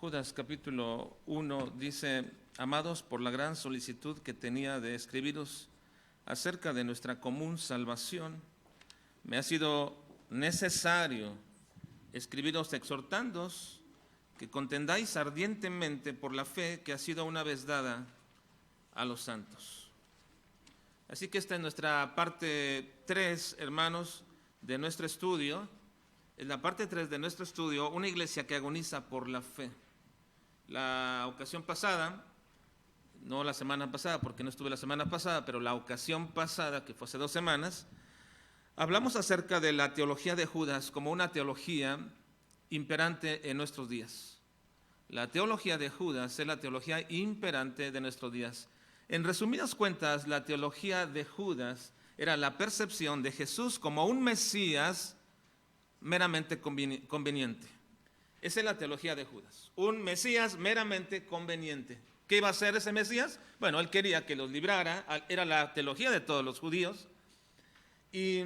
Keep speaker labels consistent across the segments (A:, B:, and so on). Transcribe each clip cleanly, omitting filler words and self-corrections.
A: Judas capítulo 1 dice: amados, por la gran solicitud que tenía de escribiros acerca de nuestra común salvación, me ha sido necesario escribiros exhortándoos que contendáis ardientemente por la fe que ha sido una vez dada a los santos. Así que esta es nuestra parte 3, hermanos, de nuestro estudio. En la parte 3 de nuestro estudio, una iglesia que agoniza por la fe. La ocasión pasada, no la semana pasada, porque no estuve la semana pasada, pero la ocasión pasada, que fue hace 2 semanas, hablamos acerca de la teología de Judas como una teología imperante en nuestros días. La teología de Judas es la teología imperante de nuestros días. En resumidas cuentas, la teología de Judas era la percepción de Jesús como un Mesías meramente conveniente. Esa es la teología de Judas, un Mesías meramente conveniente. ¿Qué iba a hacer ese Mesías? Bueno, él quería que los librara, era la teología de todos los judíos, y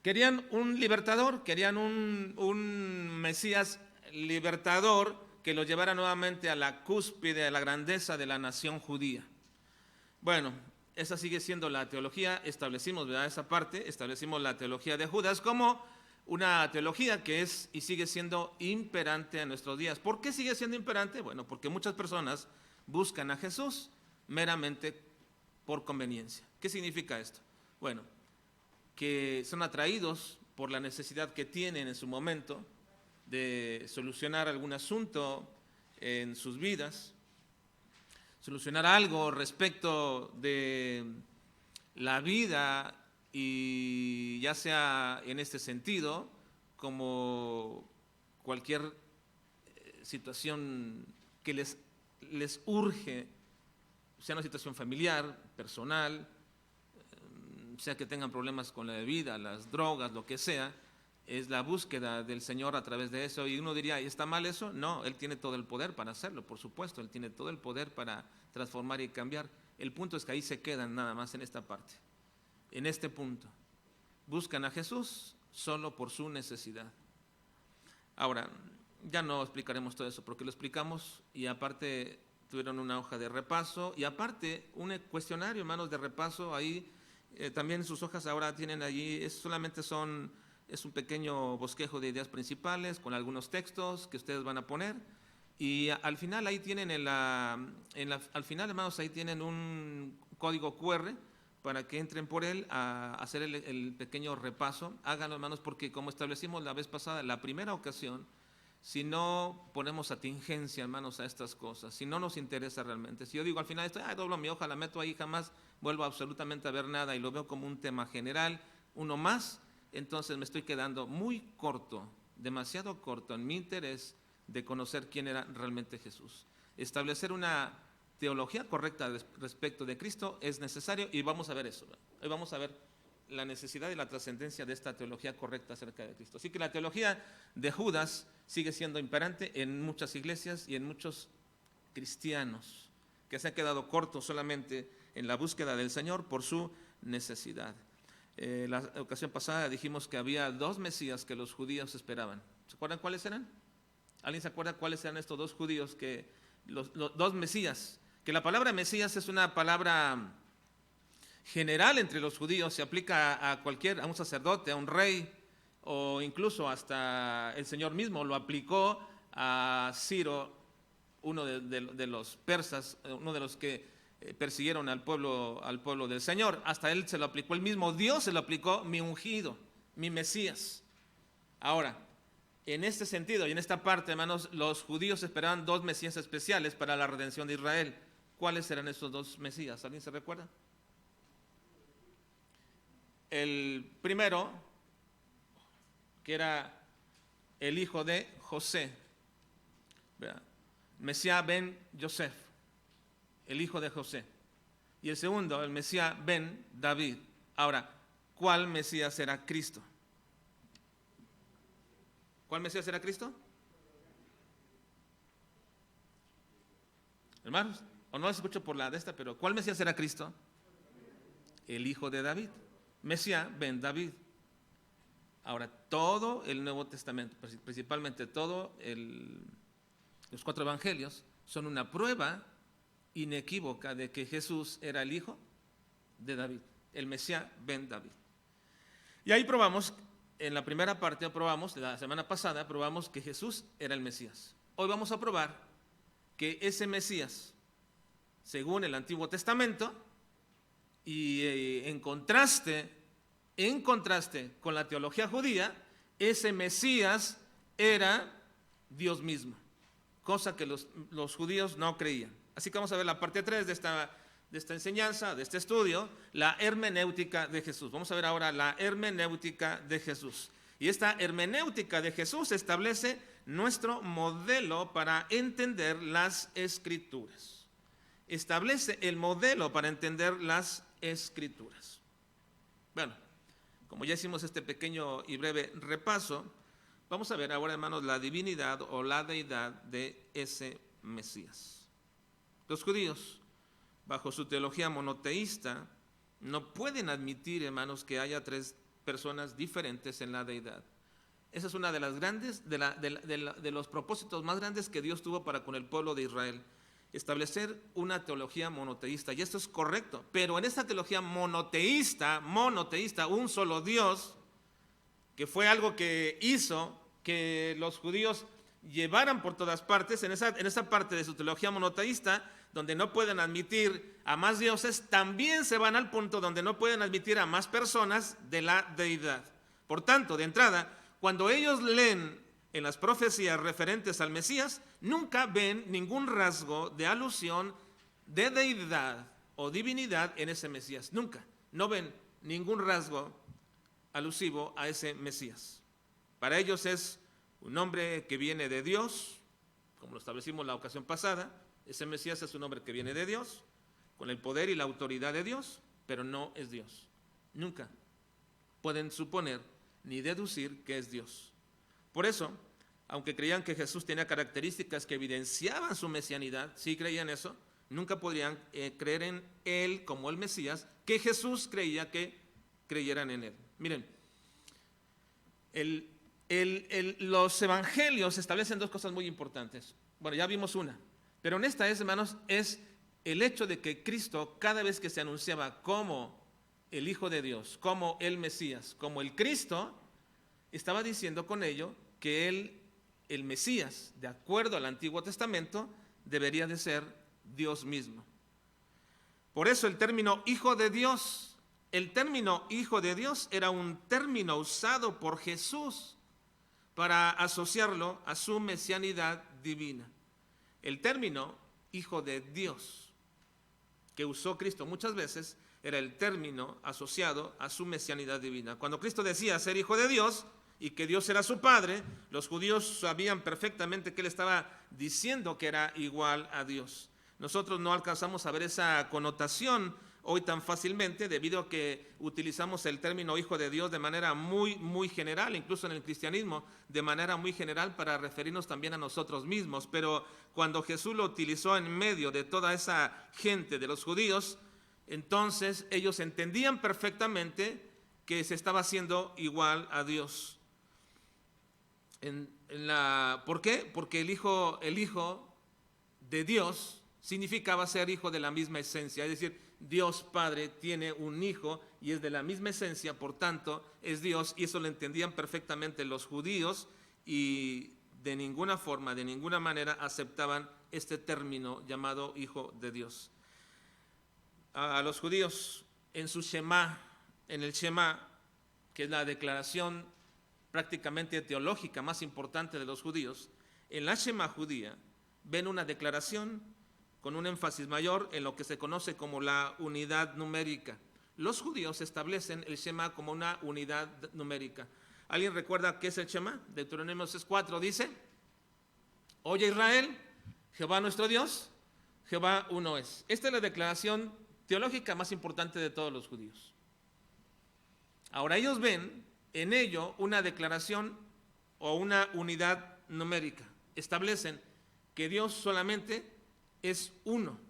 A: querían un libertador, querían un Mesías libertador que los llevara nuevamente a la cúspide, a la grandeza de la nación judía. Bueno, esa sigue siendo la teología, establecimos, ¿verdad? Esa parte, establecimos la teología de Judas como una teología que es y sigue siendo imperante en nuestros días. ¿Por qué sigue siendo imperante? Bueno, porque muchas personas buscan a Jesús meramente por conveniencia. ¿Qué significa esto? Bueno, que son atraídos por la necesidad que tienen en su momento de solucionar algún asunto en sus vidas, solucionar algo respecto de la vida, y ya sea en este sentido como cualquier situación que les urge, sea una situación familiar, personal, sea que tengan problemas con la bebida, las drogas, lo que sea, es la búsqueda del Señor a través de eso. Y uno diría, ¿está mal eso? No, Él tiene todo el poder para hacerlo, por supuesto, Él tiene todo el poder para transformar y cambiar. El punto es que ahí se quedan nada más en esta parte. En este punto, buscan a Jesús solo por su necesidad. Ahora, ya no explicaremos todo eso porque lo explicamos, y aparte tuvieron una hoja de repaso y aparte un cuestionario, hermanos, de repaso ahí. También sus hojas ahora tienen allí, es un pequeño bosquejo de ideas principales con algunos textos que ustedes van a poner, y al final ahí tienen al final, hermanos, ahí tienen un código QR para que entren por él a hacer el pequeño repaso. Háganlo, hermanos, porque como establecimos la vez pasada, la primera ocasión, si no ponemos atingencia, hermanos, a estas cosas, si no nos interesa realmente, si yo digo al final esto, doblo mi hoja, la meto ahí, jamás vuelvo absolutamente a ver nada y lo veo como un tema general, uno más, entonces me estoy quedando muy corto, demasiado corto en mi interés de conocer quién era realmente Jesús. Establecer una teología correcta respecto de Cristo es necesario, y vamos a ver eso. Hoy vamos a ver la necesidad y la trascendencia de esta teología correcta acerca de Cristo. Así que la teología de Judas sigue siendo imperante en muchas iglesias y en muchos cristianos que se han quedado cortos solamente en la búsqueda del Señor por su necesidad. La ocasión pasada dijimos que había 2 Mesías que los judíos esperaban. ¿Se acuerdan cuáles eran? ¿Alguien se acuerda cuáles eran estos 2 judíos, los 2 Mesías? Que la palabra Mesías es una palabra general entre los judíos, se aplica a un sacerdote, a un rey, o incluso hasta el Señor mismo lo aplicó a Ciro, uno de los persas, uno de los que persiguieron al pueblo del Señor. Hasta él se lo aplicó, el mismo Dios se lo aplicó: mi ungido, mi Mesías. Ahora, en este sentido y en esta parte, hermanos, los judíos esperaban 2 Mesías especiales para la redención de Israel. ¿Cuáles eran esos 2 Mesías? ¿Alguien se recuerda? El primero, que era el hijo de José, Mesías ben Yosef, el hijo de José. Y el segundo, el Mesías ben David. Ahora, ¿cuál Mesías era Cristo? ¿Cuál Mesías era Cristo? Hermanos, o no les escucho por la de esta, pero ¿cuál Mesías era Cristo? El hijo de David, Mesías ben David. Ahora, todo el Nuevo Testamento, principalmente todo el Los 4 evangelios son una prueba inequívoca de que Jesús era el hijo de David, el Mesías ben David. Y ahí probamos, en la primera parte la semana pasada probamos que Jesús era el Mesías. Hoy vamos a probar que ese Mesías, según el Antiguo Testamento, y en contraste con la teología judía, ese Mesías era Dios mismo, cosa que los judíos no creían. Así que vamos a ver la parte 3 de esta enseñanza, de este estudio, la hermenéutica de Jesús. Vamos a ver ahora la hermenéutica de Jesús. Y esta hermenéutica de Jesús establece nuestro modelo para entender las Escrituras. Establece el modelo para entender las Escrituras. Bueno, como ya hicimos este pequeño y breve repaso, vamos a ver ahora, hermanos, la divinidad o la deidad de ese Mesías. Los judíos, bajo su teología monoteísta, no pueden admitir, hermanos, que haya 3 personas diferentes en la deidad. Esa es una de las grandes, de los propósitos más grandes que Dios tuvo para con el pueblo de Israel, establecer una teología monoteísta, y esto es correcto, pero en esta teología monoteísta, un solo Dios, que fue algo que hizo que los judíos llevaran por todas partes, en esa parte de su teología monoteísta, donde no pueden admitir a más dioses, también se van al punto donde no pueden admitir a más personas de la deidad. Por tanto, de entrada, cuando ellos leen en las profecías referentes al Mesías, nunca ven ningún rasgo de alusión de deidad o divinidad en ese Mesías. Nunca. No ven ningún rasgo alusivo a ese Mesías. Para ellos es un hombre que viene de Dios, como lo establecimos la ocasión pasada. Ese Mesías es un hombre que viene de Dios, con el poder y la autoridad de Dios, pero no es Dios. Nunca pueden suponer ni deducir que es Dios. Por eso, aunque creían que Jesús tenía características que evidenciaban su mesianidad, sí creían eso, nunca podrían creer en Él como el Mesías, que Jesús creía que creyeran en Él. Miren, los evangelios establecen 2 cosas muy importantes. Bueno, ya vimos una, pero en esta, hermanos, es el hecho de que Cristo, cada vez que se anunciaba como el Hijo de Dios, como el Mesías, como el Cristo, estaba diciendo con ello que Él, el Mesías, de acuerdo al Antiguo Testamento, debería de ser Dios mismo. Por eso el término Hijo de Dios, era un término usado por Jesús para asociarlo a su mesianidad divina. El término Hijo de Dios que usó Cristo muchas veces era el término asociado a su mesianidad divina. Cuando Cristo decía ser Hijo de Dios y que Dios era su Padre, los judíos sabían perfectamente que Él estaba diciendo que era igual a Dios. Nosotros no alcanzamos a ver esa connotación hoy tan fácilmente, debido a que utilizamos el término Hijo de Dios de manera muy, muy general, incluso en el cristianismo, de manera muy general para referirnos también a nosotros mismos. Pero cuando Jesús lo utilizó en medio de toda esa gente de los judíos, entonces ellos entendían perfectamente que se estaba haciendo igual a Dios. ¿Por qué? Porque el hijo de Dios significaba ser hijo de la misma esencia, es decir, Dios Padre tiene un hijo y es de la misma esencia, por tanto es Dios, y eso lo entendían perfectamente los judíos, y de ninguna forma, de ninguna manera aceptaban este término llamado Hijo de Dios. A los judíos en su Shema, en el Shema, que es la declaración prácticamente teológica más importante de los judíos, en la Shema judía ven una declaración con un énfasis mayor en lo que se conoce como la unidad numérica. Los judíos establecen el Shema como una unidad numérica. ¿Alguien recuerda qué es el Shema? Deuteronomio 6:4 dice: Oye Israel, Jehová nuestro Dios, Jehová uno es. Esta es la declaración teológica más importante de todos los judíos. Ahora ellos ven en ello una declaración o una unidad numérica. Establecen que Dios solamente es uno,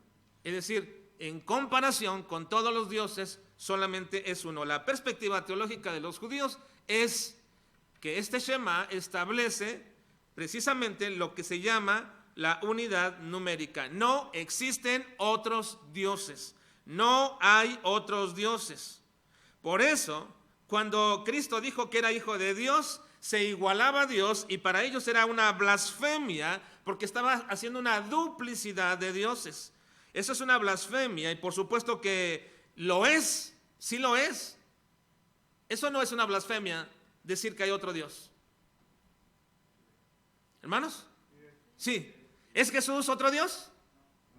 A: es decir, en comparación con todos los dioses, solamente es uno. La perspectiva teológica de los judíos es que este Shema establece precisamente lo que se llama la unidad numérica. No existen otros dioses. No hay otros dioses. Por eso, cuando Cristo dijo que era hijo de Dios, se igualaba a Dios y para ellos era una blasfemia porque estaba haciendo una duplicidad de dioses. Eso es una blasfemia y por supuesto que lo es, sí lo es. Eso no es una blasfemia decir que hay otro Dios. ¿Hermanos? Sí. ¿Es Jesús otro Dios?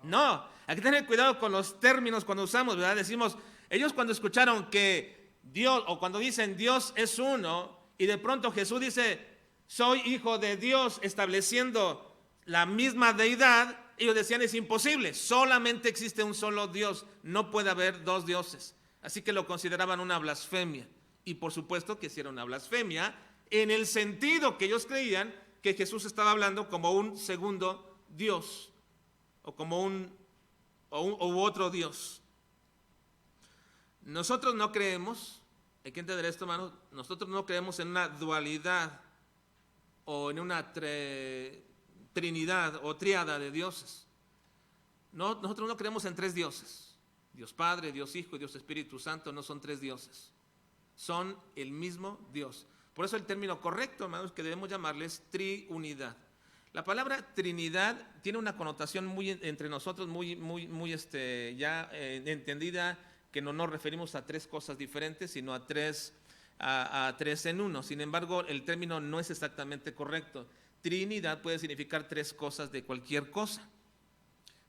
A: No. Hay que tener cuidado con los términos cuando usamos, ¿verdad? Decimos, ellos cuando escucharon que Dios, o cuando dicen Dios es uno, y de pronto Jesús dice, soy hijo de Dios, estableciendo la misma deidad, ellos decían, es imposible, solamente existe un solo Dios, no puede haber dos dioses. Así que lo consideraban una blasfemia. Y por supuesto que hicieron una blasfemia en el sentido que ellos creían que Jesús estaba hablando como un segundo Dios, o como u otro Dios. Nosotros no creemos, hay que entender esto, hermanos, nosotros no creemos en una dualidad o en una trinidad o triada de dioses. No, nosotros no creemos en tres dioses. Dios Padre, Dios Hijo y Dios Espíritu Santo no son tres dioses. Son el mismo Dios. Por eso el término correcto, hermanos, que debemos llamarles triunidad. La palabra Trinidad tiene una connotación muy entre nosotros muy ya entendida, que no nos referimos a tres cosas diferentes, sino a tres en uno. Sin embargo, el término no es exactamente correcto. Trinidad puede significar tres cosas de cualquier cosa.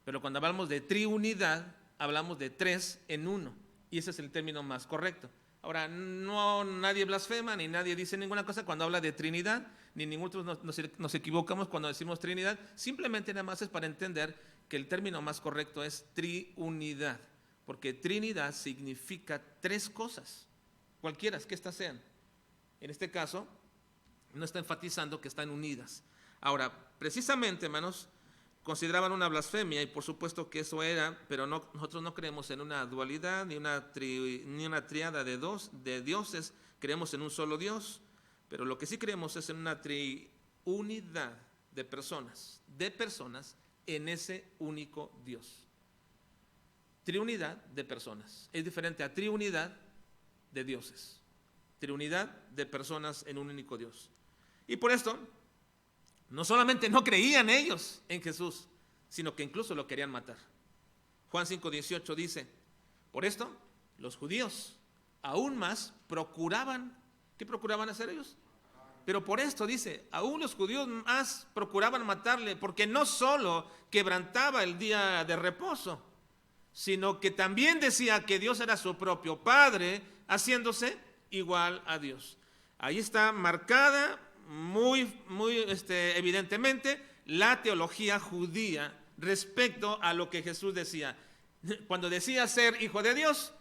A: Pero cuando hablamos de triunidad, hablamos de tres en uno. Y ese es el término más correcto. Ahora, nadie blasfema, ni nadie dice ninguna cosa cuando habla de Trinidad, ni ninguno nos equivocamos cuando decimos Trinidad. Simplemente nada más es para entender que el término más correcto es triunidad. Porque Trinidad significa tres cosas, cualquiera que éstas sean. En este caso, no está enfatizando que están unidas. Ahora, precisamente, hermanos, consideraban una blasfemia y por supuesto que eso era, pero nosotros no creemos en una dualidad ni una triada de dioses, creemos en un solo Dios, pero lo que sí creemos es en una triunidad de personas en ese único Dios. Triunidad de personas. Es diferente a triunidad de dioses. Triunidad de personas en un único Dios. Y por esto, no solamente no creían ellos en Jesús, sino que incluso lo querían matar. Juan 5:18 dice, por esto, los judíos aún más procuraban, ¿qué procuraban hacer ellos? Pero por esto dice, aún los judíos más procuraban matarle, porque no solo quebrantaba el día de reposo, sino que también decía que Dios era su propio Padre, haciéndose igual a Dios. Ahí está marcada muy evidentemente la teología judía respecto a lo que Jesús decía. Cuando decía ser hijo de Dios,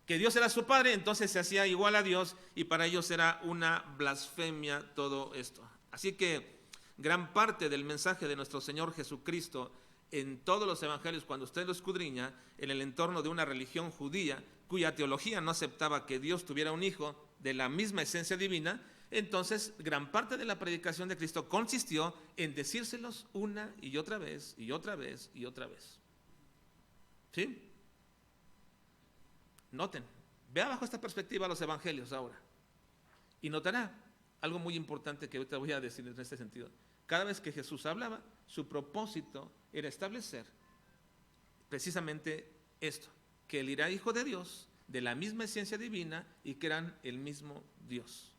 A: que Dios era su Padre, entonces se hacía igual a Dios y para ellos era una blasfemia todo esto. Así que gran parte del mensaje de nuestro Señor Jesucristo en todos los evangelios, cuando usted lo escudriña, en el entorno de una religión judía, cuya teología no aceptaba que Dios tuviera un hijo de la misma esencia divina, entonces gran parte de la predicación de Cristo consistió en decírselos una y otra vez, y otra vez, y otra vez. ¿Sí? Noten, vea bajo esta perspectiva los evangelios ahora, y notará algo muy importante que ahorita voy a decir en este sentido. Cada vez que Jesús hablaba, su propósito era establecer precisamente esto, que él era hijo de Dios, de la misma esencia divina y que eran el mismo Dios.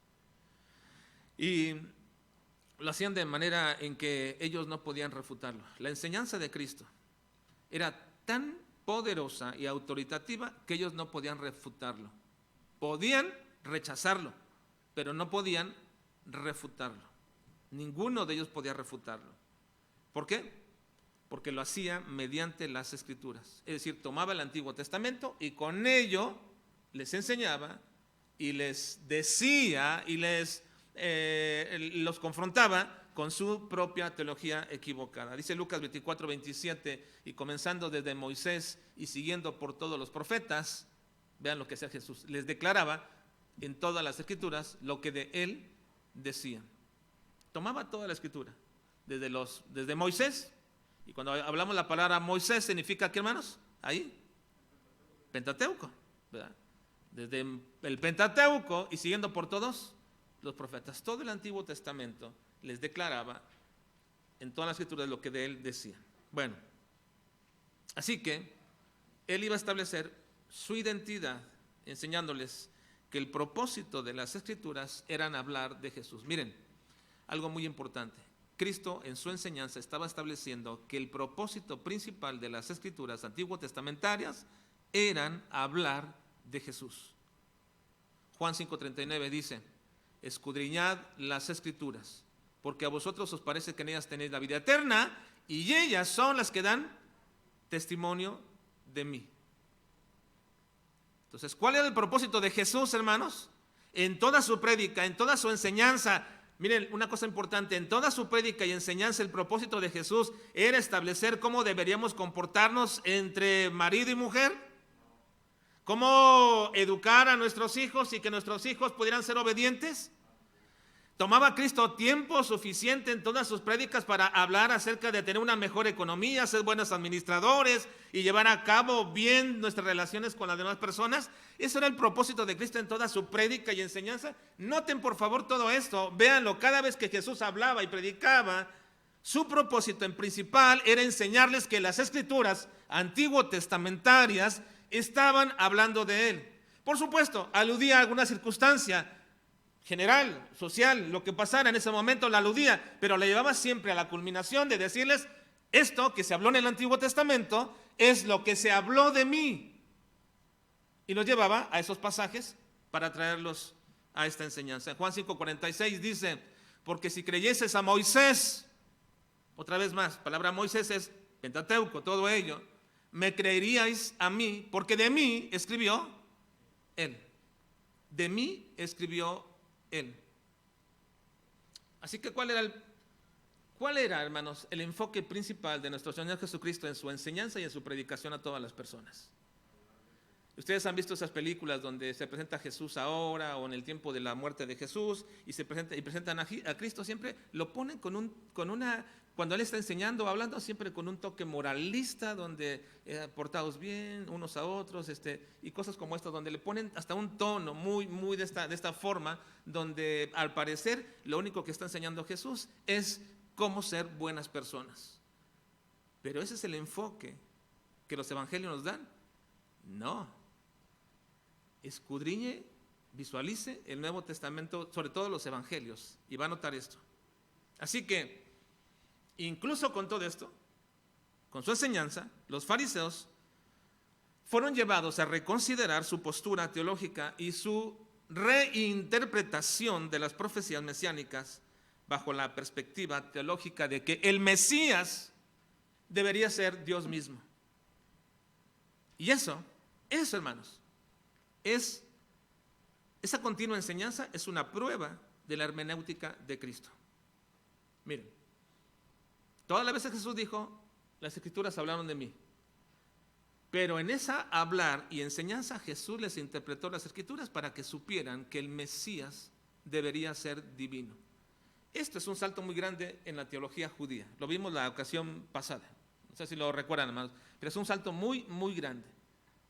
A: Y lo hacían de manera en que ellos no podían refutarlo. La enseñanza de Cristo era tan poderosa y autoritativa que ellos no podían refutarlo. Podían rechazarlo, pero no podían refutarlo. Ninguno de ellos podía refutarlo. ¿Por qué? Porque lo hacía mediante las Escrituras. Es decir, tomaba el Antiguo Testamento y con ello les enseñaba y les decía y los confrontaba con su propia teología equivocada. Dice Lucas 24:27, y comenzando desde Moisés y siguiendo por todos los profetas, vean lo que hacía Jesús, les declaraba en todas las Escrituras lo que de él decían. Tomaba toda la Escritura, desde Moisés Y cuando hablamos la palabra Moisés, ¿significa qué, hermanos? Ahí, Pentateuco, ¿verdad? Desde el Pentateuco y siguiendo por todos los profetas. Todo el Antiguo Testamento les declaraba en todas las escrituras lo que de él decían. Bueno, así que él iba a establecer su identidad enseñándoles que el propósito de las escrituras eran hablar de Jesús. Miren, algo muy importante. Cristo en su enseñanza estaba estableciendo que el propósito principal de las escrituras antiguo testamentarias eran hablar de Jesús. Juan 5:39 dice: escudriñad las escrituras, porque a vosotros os parece que en ellas tenéis la vida eterna, y ellas son las que dan testimonio de mí. Entonces, ¿cuál era el propósito de Jesús, hermanos? En toda su prédica, en toda su enseñanza. Miren, una cosa importante, en toda su prédica y enseñanza, el propósito de Jesús era establecer cómo deberíamos comportarnos entre marido y mujer, cómo educar a nuestros hijos y que nuestros hijos pudieran ser obedientes. ¿Tomaba Cristo tiempo suficiente en todas sus prédicas para hablar acerca de tener una mejor economía, ser buenos administradores y llevar a cabo bien nuestras relaciones con las demás personas? Eso era el propósito de Cristo en toda su prédica y enseñanza. Noten por favor todo esto, véanlo, cada vez que Jesús hablaba y predicaba, su propósito en principal era enseñarles que las escrituras antiguo testamentarias estaban hablando de él. Por supuesto, aludía a alguna circunstancia general, social, lo que pasara en ese momento la aludía, pero la llevaba siempre a la culminación de decirles: esto que se habló en el Antiguo Testamento es lo que se habló de mí. Y los llevaba a esos pasajes para traerlos a esta enseñanza. En Juan 5:46 dice: porque si creyeses a Moisés, otra vez más, palabra Moisés es Pentateuco, todo ello, me creeríais a mí, porque de mí escribió él. De mí escribió él. Así que ¿cuál era, hermanos, el enfoque principal de nuestro Señor Jesucristo en su enseñanza y en su predicación a todas las personas? Ustedes han visto esas películas donde se presenta a Jesús ahora o en el tiempo de la muerte de Jesús y presentan a Cristo, siempre lo ponen cuando Él está enseñando, hablando siempre con un toque moralista, donde portaos bien unos a otros, y cosas como estas, donde le ponen hasta un tono muy de esta forma, donde al parecer lo único que está enseñando Jesús es cómo ser buenas personas. Pero ese es el enfoque que los evangelios nos dan. No. Escudriñe, visualice el Nuevo Testamento, sobre todo los evangelios, y va a notar esto. Así que, incluso con todo esto, con su enseñanza, los fariseos fueron llevados a reconsiderar su postura teológica y su reinterpretación de las profecías mesiánicas bajo la perspectiva teológica de que el Mesías debería ser Dios mismo. Y eso, hermanos, esa continua enseñanza es una prueba de la hermenéutica de Cristo. Miren, todas las veces Jesús dijo: las escrituras hablaron de mí. Pero en esa hablar y enseñanza, Jesús les interpretó las escrituras para que supieran que el Mesías debería ser divino. Esto es un salto muy grande en la teología judía. Lo vimos la ocasión pasada. No sé si lo recuerdan, hermanos, pero es un salto muy grande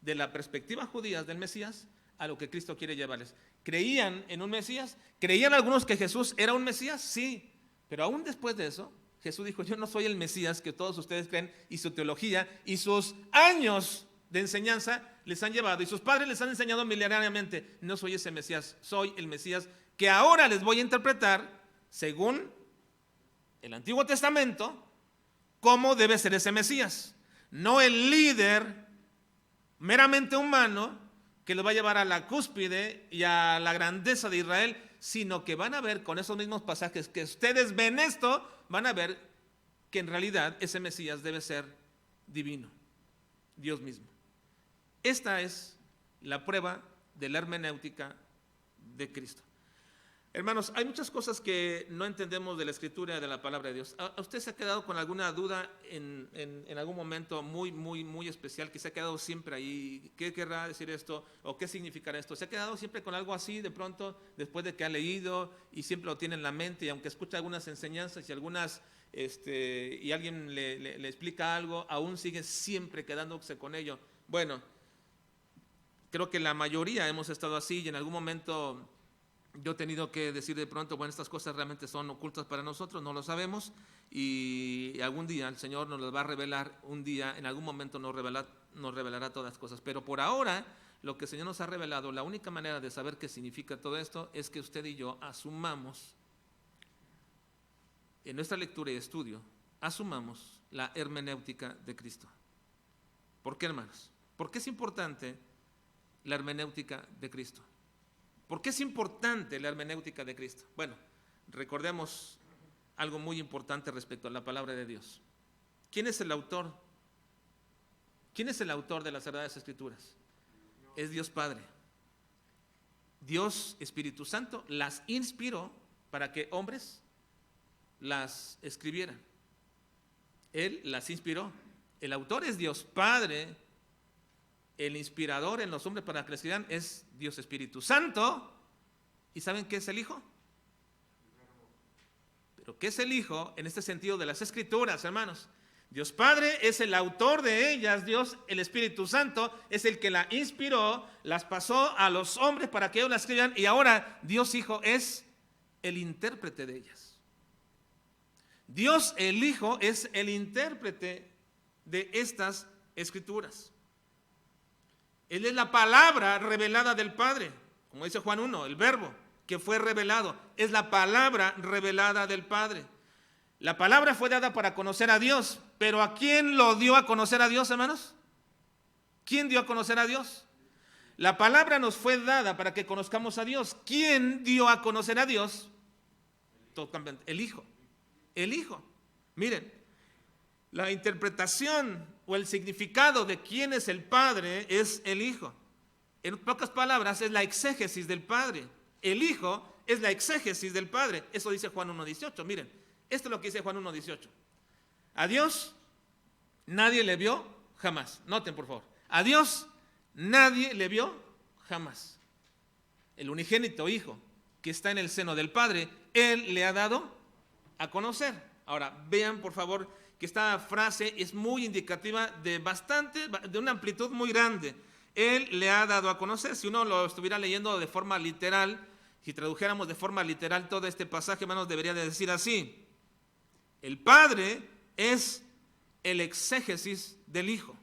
A: de la perspectiva judía del Mesías a lo que Cristo quiere llevarles. ¿Creían en un Mesías? ¿Creían algunos que Jesús era un Mesías? Sí, pero aún después de eso, Jesús dijo: yo no soy el Mesías que todos ustedes creen, y su teología y sus años de enseñanza les han llevado, y sus padres les han enseñado milenariamente. No soy ese Mesías, soy el Mesías que ahora les voy a interpretar, según el Antiguo Testamento, cómo debe ser ese Mesías. No el líder meramente humano que los va a llevar a la cúspide y a la grandeza de Israel, sino que van a ver con esos mismos pasajes que ustedes ven esto, van a ver que en realidad ese Mesías debe ser divino, Dios mismo. Esta es la prueba de la hermenéutica de Cristo. Hermanos, hay muchas cosas que no entendemos de la Escritura y de la palabra de Dios. ¿A usted se ha quedado con alguna duda en algún momento muy especial, que se ha quedado siempre ahí? ¿Qué querrá decir esto? ¿O qué significará esto? ¿Se ha quedado siempre con algo así de pronto, después de que ha leído y siempre lo tiene en la mente, y aunque escucha algunas enseñanzas y algunas y alguien le explica algo, aún sigue siempre quedándose con ello. Bueno, creo que la mayoría hemos estado así y en algún momento yo he tenido que decir de pronto, bueno, estas cosas realmente son ocultas para nosotros, no lo sabemos y algún día el Señor nos las va a revelar, un día, en algún momento nos revelará todas las cosas. Pero por ahora, lo que el Señor nos ha revelado, la única manera de saber qué significa todo esto es que usted y yo asumamos, en nuestra lectura y estudio, asumamos la hermenéutica de Cristo. ¿Por qué, hermanos? ¿Por qué es importante la hermenéutica de Cristo? ¿Por qué es importante la hermenéutica de Cristo? Bueno, recordemos algo muy importante respecto a la palabra de Dios. ¿Quién es el autor? ¿Quién es el autor de las Sagradas Escrituras? Es Dios Padre. Dios Espíritu Santo las inspiró para que hombres las escribieran. Él las inspiró. El autor es Dios Padre. El inspirador en los hombres para que escriban es Dios Espíritu Santo. ¿Y saben qué es el Hijo? Pero ¿qué es el Hijo en este sentido de las Escrituras, hermanos? Dios Padre es el autor de ellas, Dios el Espíritu Santo es el que la inspiró, las pasó a los hombres para que ellos las escriban y ahora Dios Hijo es el intérprete de ellas. Dios el Hijo es el intérprete de estas Escrituras. Él es la palabra revelada del Padre, como dice Juan 1, el verbo que fue revelado, es la palabra revelada del Padre. La palabra fue dada para conocer a Dios, pero ¿a quién lo dio a conocer a Dios, hermanos? ¿Quién dio a conocer a Dios? La palabra nos fue dada para que conozcamos a Dios. ¿Quién dio a conocer a Dios? El Hijo. El Hijo. Miren, la interpretación o el significado de quién es el Padre es el Hijo. En pocas palabras, es la exégesis del Padre. El Hijo es la exégesis del Padre. Eso dice Juan 1:18. Miren, esto es lo que dice Juan 1:18. A Dios nadie le vio jamás. Noten, por favor. A Dios nadie le vio jamás. El unigénito Hijo que está en el seno del Padre, Él le ha dado a conocer. Ahora, vean, por favor, que esta frase es muy indicativa de una amplitud muy grande. Él le ha dado a conocer. Si uno lo estuviera leyendo de forma literal, si tradujéramos de forma literal todo este pasaje, hermanos, debería de decir así: el Padre es el exégesis del Hijo.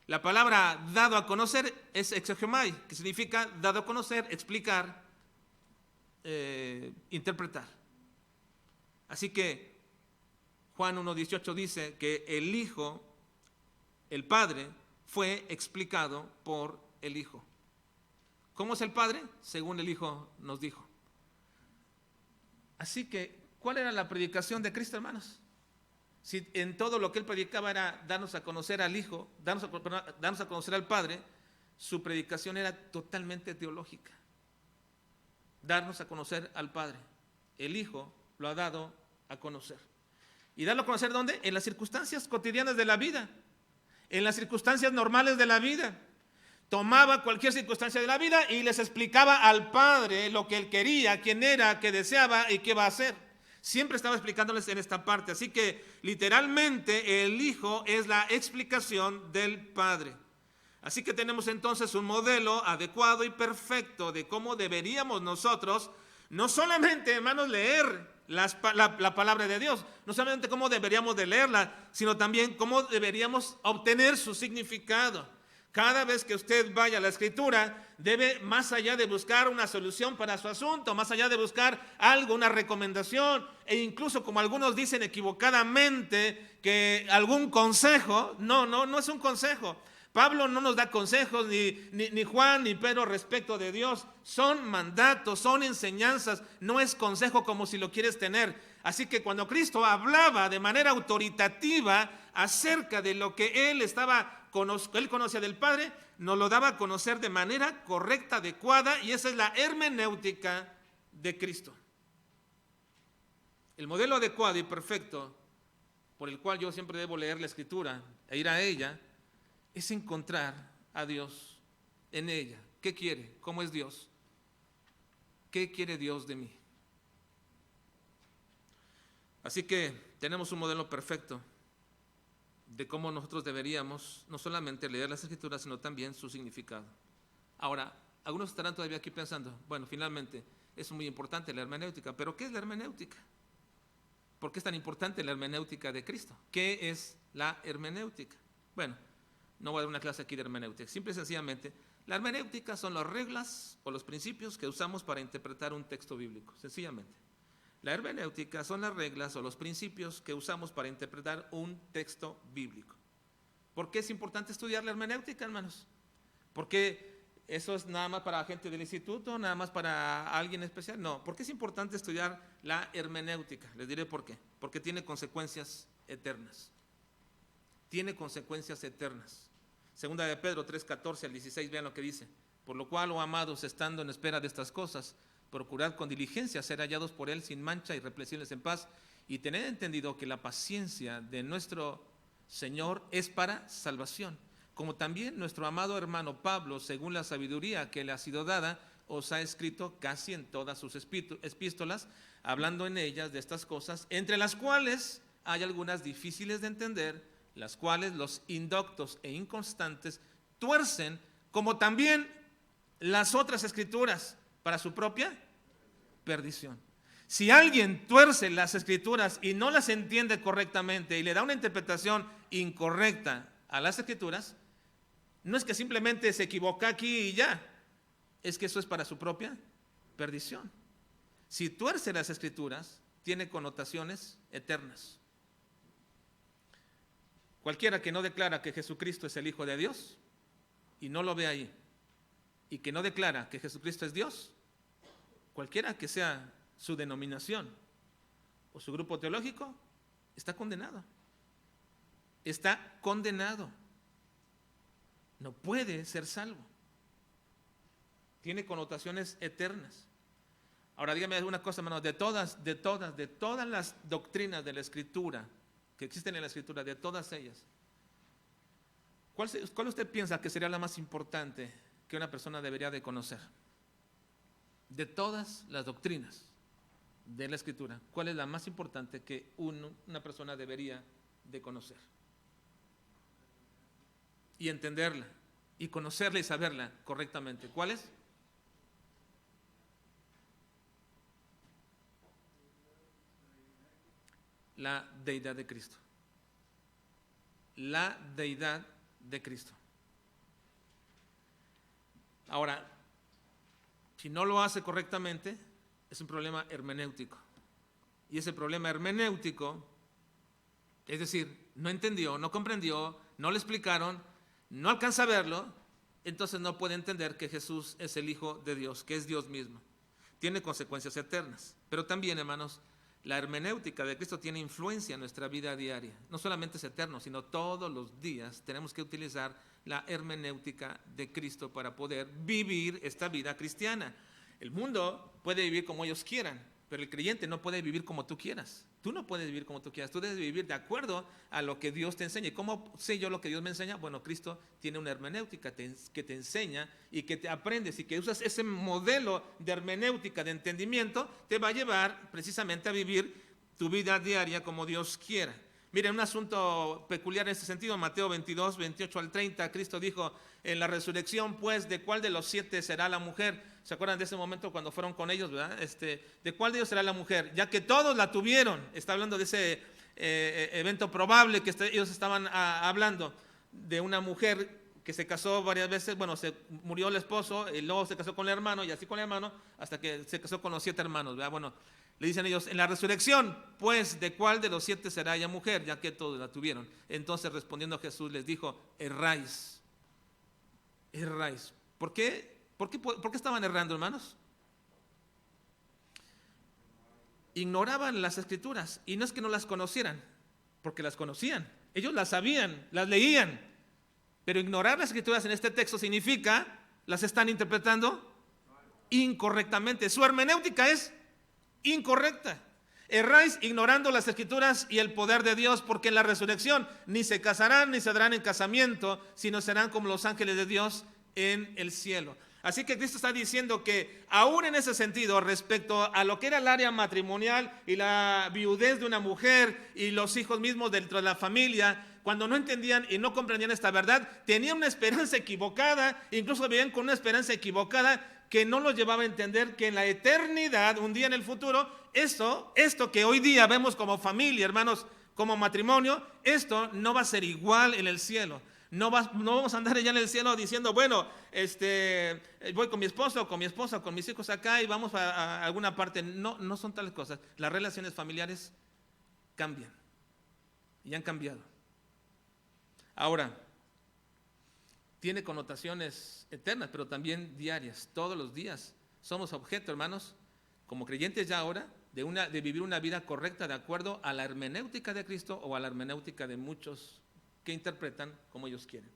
A: La palabra dado a conocer es exegemai, que significa dado a conocer, explicar, interpretar. Así que Juan 1:18 dice que el Hijo, el Padre, fue explicado por el Hijo. ¿Cómo es el Padre? Según el Hijo nos dijo. Así que, ¿cuál era la predicación de Cristo, hermanos? Si en todo lo que Él predicaba era darnos a conocer al Hijo, darnos a conocer al Padre, su predicación era totalmente teológica. Darnos a conocer al Padre. El Hijo lo ha dado a conocer. ¿Y darlo a conocer dónde? En las circunstancias cotidianas de la vida, en las circunstancias normales de la vida. Tomaba cualquier circunstancia de la vida y les explicaba al Padre lo que Él quería, quién era, qué deseaba y qué va a hacer. Siempre estaba explicándoles en esta parte. Así que literalmente el Hijo es la explicación del Padre. Así que tenemos entonces un modelo adecuado y perfecto de cómo deberíamos nosotros, no solamente, hermanos, leer la palabra de Dios, no solamente cómo deberíamos de leerla, sino también cómo deberíamos obtener su significado. Cada vez que usted vaya a la Escritura, debe, más allá de buscar una solución para su asunto, más allá de buscar algo, una recomendación, e incluso como algunos dicen equivocadamente, que algún consejo, no es un consejo. Pablo no nos da consejos, ni Juan, ni Pedro respecto de Dios. Son mandatos, son enseñanzas, no es consejo como si lo quieres tener. Así que cuando Cristo hablaba de manera autoritativa acerca de lo que Él conocía del Padre, nos lo daba a conocer de manera correcta, adecuada, y esa es la hermenéutica de Cristo. El modelo adecuado y perfecto por el cual yo siempre debo leer la Escritura e ir a ella es encontrar a Dios en ella. ¿Qué quiere? ¿Cómo es Dios? ¿Qué quiere Dios de mí? Así que tenemos un modelo perfecto de cómo nosotros deberíamos no solamente leer las Escrituras, sino también su significado. Ahora, algunos estarán todavía aquí pensando, bueno, finalmente es muy importante la hermenéutica, pero ¿qué es la hermenéutica? ¿Por qué es tan importante la hermenéutica de Cristo? ¿Qué es la hermenéutica? Bueno, no voy a dar una clase aquí de hermenéutica, simple y sencillamente, la hermenéutica son las reglas o los principios que usamos para interpretar un texto bíblico, sencillamente. La hermenéutica son las reglas o los principios que usamos para interpretar un texto bíblico. ¿Por qué es importante estudiar la hermenéutica, hermanos? ¿Por qué eso es nada más para gente del instituto, nada más para alguien especial? No, ¿por qué es importante estudiar la hermenéutica? Les diré por qué. Porque tiene consecuencias eternas. Tiene consecuencias eternas. Segunda de Pedro 3:14 al 16, vean lo que dice. Por lo cual, oh amados, estando en espera de estas cosas, procurad con diligencia ser hallados por Él sin mancha, irreprensibles en paz, y tened entendido que la paciencia de nuestro Señor es para salvación, como también nuestro amado hermano Pablo, según la sabiduría que le ha sido dada, os ha escrito casi en todas sus epístolas, hablando en ellas de estas cosas, entre las cuales hay algunas difíciles de entender, las cuales los indoctos e inconstantes tuercen, como también las otras escrituras, para su propia perdición. Si alguien tuerce las escrituras y no las entiende correctamente y le da una interpretación incorrecta a las escrituras, no es que simplemente se equivoca aquí y ya, es que eso es para su propia perdición. Si tuerce las escrituras, tiene connotaciones eternas. Cualquiera que no declara que Jesucristo es el Hijo de Dios y no lo ve ahí, y que no declara que Jesucristo es Dios, cualquiera que sea su denominación o su grupo teológico, está condenado. Está condenado. No puede ser salvo. Tiene connotaciones eternas. Ahora dígame una cosa, hermano, de todas las doctrinas de la Escritura que existen en la Escritura, de todas ellas, ¿cuál usted piensa que sería la más importante que una persona debería de conocer? De todas las doctrinas de la Escritura, ¿cuál es la más importante que una persona debería de conocer? Y entenderla, y conocerla y saberla correctamente. ¿Cuál es? La deidad de Cristo. La deidad de Cristo. Ahora, si no lo hace correctamente, es un problema hermenéutico. Y ese problema hermenéutico, es decir, no entendió, no comprendió, no le explicaron, no alcanza a verlo, entonces no puede entender que Jesús es el Hijo de Dios, que es Dios mismo. Tiene consecuencias eternas. Pero también, hermanos, la hermenéutica de Cristo tiene influencia en nuestra vida diaria. No solamente es eterno, sino todos los días tenemos que utilizar la hermenéutica de Cristo para poder vivir esta vida cristiana. El mundo puede vivir como ellos quieran, pero el creyente no puede vivir como tú quieras. Tú no puedes vivir como tú quieras, tú debes vivir de acuerdo a lo que Dios te enseña. ¿Y cómo sé yo lo que Dios me enseña? Bueno, Cristo tiene una hermenéutica que te enseña y que te aprendes y que usas ese modelo de hermenéutica, de entendimiento, te va a llevar precisamente a vivir tu vida diaria como Dios quiera. Miren, un asunto peculiar en este sentido, Mateo 22, 28 al 30, Cristo dijo, en la resurrección, pues, ¿de cuál de los 7 será la mujer? ¿Se acuerdan de ese momento cuando fueron con ellos, verdad? ¿De cuál de ellos será la mujer? Ya que todos la tuvieron. Está hablando de ese evento probable que ellos estaban hablando, de una mujer que se casó varias veces, bueno, se murió el esposo, y luego se casó con el hermano, y así con el hermano, hasta que se casó con los 7 hermanos, ¿verdad? Bueno, le dicen ellos, en la resurrección, pues, ¿de cuál de los 7 será ella mujer? Ya que todos la tuvieron. Entonces, respondiendo Jesús, les dijo, erráis. Erráis. ¿Por qué estaban errando, hermanos? Ignoraban las Escrituras, y no es que no las conocieran, porque las conocían. Ellos las sabían, las leían. Pero ignorar las Escrituras en este texto significa, las están interpretando incorrectamente. Su hermenéutica es incorrecta. Erráis ignorando las Escrituras y el poder de Dios, porque en la resurrección ni se casarán ni se darán en casamiento, sino serán como los ángeles de Dios en el cielo. Así que Cristo está diciendo que aún en ese sentido, respecto a lo que era el área matrimonial y la viudez de una mujer y los hijos mismos dentro de la familia, cuando no entendían y no comprendían esta verdad, tenían una esperanza equivocada, incluso vivían con una esperanza equivocada que no los llevaba a entender que en la eternidad, un día en el futuro, esto que hoy día vemos como familia, hermanos, como matrimonio, esto no va a ser igual en el cielo. No vamos a andar allá en el cielo diciendo, bueno, voy con mi esposo o con mi esposa o con mis hijos acá y vamos a alguna parte. No, no son tales cosas. Las relaciones familiares cambian y han cambiado. Ahora, tiene connotaciones eternas, pero también diarias. Todos los días somos objeto, hermanos, como creyentes ya ahora, de vivir una vida correcta de acuerdo a la hermenéutica de Cristo o a la hermenéutica de muchos que interpretan como ellos quieren.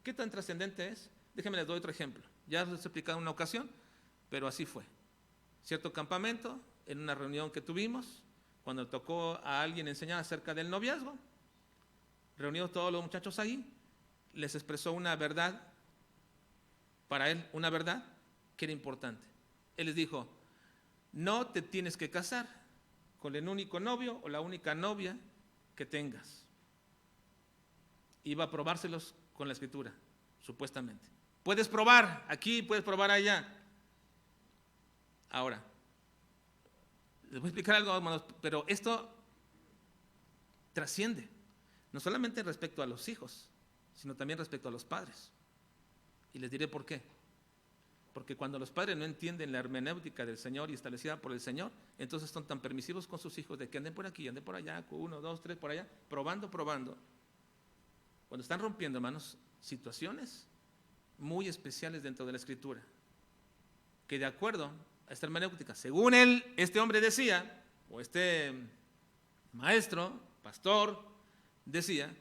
A: ¿Qué tan trascendente es? Déjenme les doy otro ejemplo. Ya les he explicado en una ocasión, pero así fue. Cierto campamento, en una reunión que tuvimos, cuando tocó a alguien enseñar acerca del noviazgo, reunidos todos los muchachos ahí, les expresó una verdad, para él, una verdad que era importante. Él les dijo, no te tienes que casar con el único novio o la única novia que tengas. Iba a probárselos con la escritura, supuestamente. Puedes probar aquí, puedes probar allá. Ahora, les voy a explicar algo, hermanos, pero esto trasciende, no solamente respecto a los hijos, sino también respecto a los padres. Y les diré por qué. Porque cuando los padres no entienden la hermenéutica del Señor y establecida por el Señor, entonces son tan permisivos con sus hijos de que anden por aquí, anden por allá, 1, 2, 3, por allá, probando. Cuando están rompiendo, hermanos, situaciones muy especiales dentro de la Escritura, que de acuerdo a esta hermenéutica, según este hombre decía, o este maestro, pastor, decía,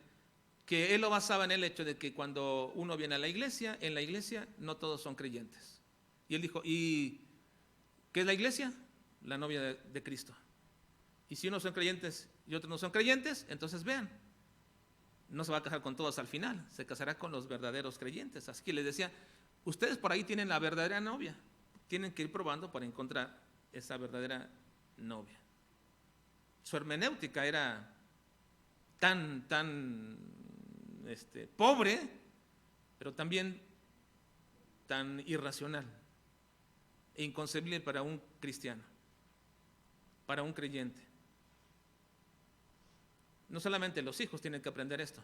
A: que él lo basaba en el hecho de que cuando uno viene a la iglesia, en la iglesia no todos son creyentes. Y él dijo, ¿y qué es la iglesia? La novia de Cristo. Y si unos son creyentes y otros no son creyentes, entonces vean, no se va a casar con todos al final, se casará con los verdaderos creyentes. Así que les decía, ustedes por ahí tienen la verdadera novia, tienen que ir probando para encontrar esa verdadera novia. Su hermenéutica era tan pobre, pero también tan irracional e inconcebible para un cristiano, para un creyente. No solamente los hijos tienen que aprender esto,